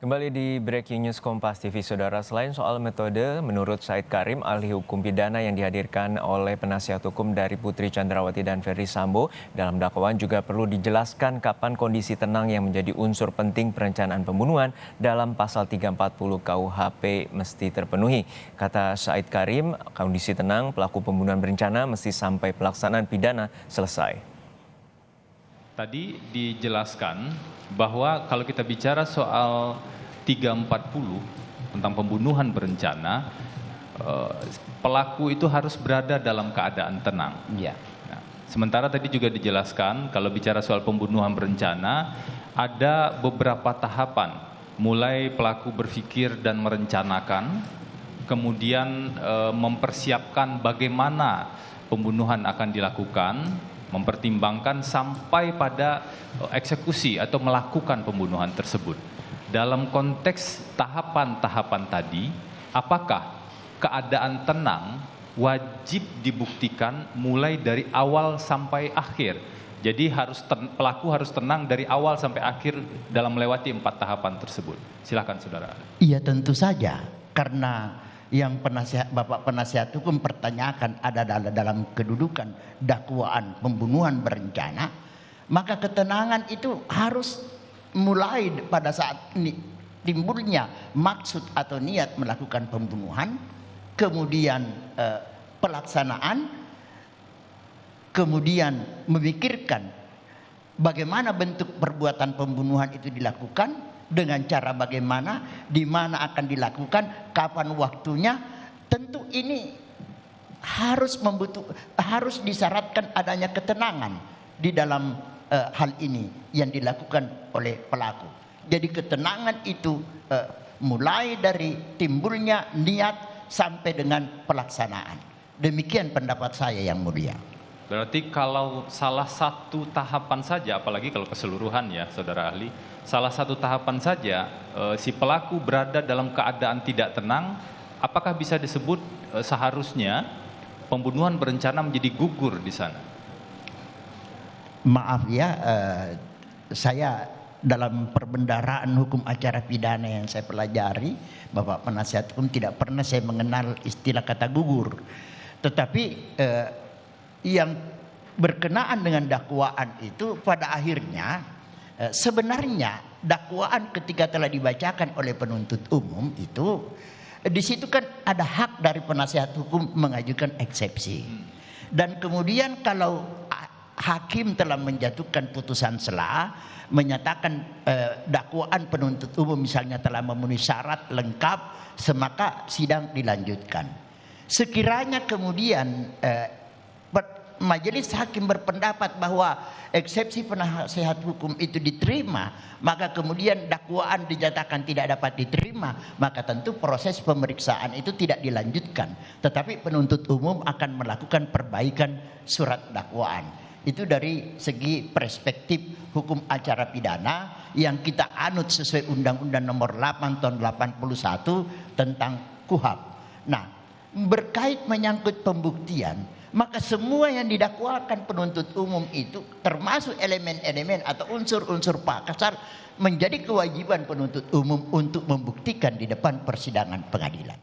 Kembali di Breaking News Kompas TV, Saudara. Selain soal metode, menurut Said Karim, ahli hukum pidana yang dihadirkan oleh penasihat hukum dari Putri Chandrawati dan Ferdy Sambo, dalam dakwaan juga perlu dijelaskan kapan kondisi tenang yang menjadi unsur penting perencanaan pembunuhan dalam pasal 340 KUHP mesti terpenuhi. Kata Said Karim, kondisi tenang pelaku pembunuhan berencana mesti sampai pelaksanaan pidana selesai. Tadi dijelaskan bahwa kalau kita bicara soal 340 tentang pembunuhan berencana, pelaku itu harus berada dalam keadaan tenang. Ya. Nah, sementara tadi juga dijelaskan kalau bicara soal pembunuhan berencana, ada beberapa tahapan, mulai pelaku berpikir dan merencanakan, kemudian mempersiapkan bagaimana pembunuhan akan dilakukan, mempertimbangkan sampai pada eksekusi atau melakukan pembunuhan tersebut. Dalam konteks tahapan-tahapan tadi, apakah keadaan tenang wajib dibuktikan mulai dari awal sampai akhir? Jadi pelaku harus tenang dari awal sampai akhir dalam melewati 4 tahapan tersebut. Silakan, saudara. Iya, tentu saja, karena yang Bapak penasihat hukum pertanyakan ada dalam kedudukan dakwaan pembunuhan berencana, maka ketenangan itu harus mulai pada saat timbulnya maksud atau niat melakukan pembunuhan, kemudian pelaksanaan, kemudian memikirkan bagaimana bentuk perbuatan pembunuhan itu dilakukan, dengan cara bagaimana, di mana akan dilakukan, kapan waktunya. Tentu ini harus disyaratkan adanya ketenangan di dalam hal ini yang dilakukan oleh pelaku. Jadi ketenangan itu mulai dari timbulnya niat sampai dengan pelaksanaan. Demikian pendapat saya, yang mulia. Berarti kalau salah satu tahapan saja, apalagi kalau keseluruhan ya, saudara ahli, salah satu tahapan saja si pelaku berada dalam keadaan tidak tenang, apakah bisa disebut seharusnya pembunuhan berencana menjadi gugur di sana? Maaf ya, saya dalam perbendaharaan hukum acara pidana yang saya pelajari, Bapak penasihat hukum, tidak pernah saya mengenal istilah kata gugur. Tetapi yang berkenaan dengan dakwaan itu pada akhirnya sebenarnya dakwaan ketika telah dibacakan oleh penuntut umum itu, di situ kan ada hak dari penasihat hukum mengajukan eksepsi. Dan kemudian kalau hakim telah menjatuhkan putusan sela, menyatakan dakwaan penuntut umum misalnya telah memenuhi syarat lengkap, semaka sidang dilanjutkan. Sekiranya kemudian majelis hakim berpendapat bahwa eksepsi penasihat hukum itu diterima, maka kemudian dakwaan dinyatakan tidak dapat diterima, maka tentu proses pemeriksaan itu tidak dilanjutkan, tetapi penuntut umum akan melakukan perbaikan surat dakwaan. Itu dari segi perspektif hukum acara pidana yang kita anut sesuai Undang-Undang Nomor 8 Tahun 81 tentang KUHP. Nah, berkait menyangkut pembuktian, maka semua yang didakwakan penuntut umum itu termasuk elemen-elemen atau unsur-unsur pasal menjadi kewajiban penuntut umum untuk membuktikan di depan persidangan pengadilan.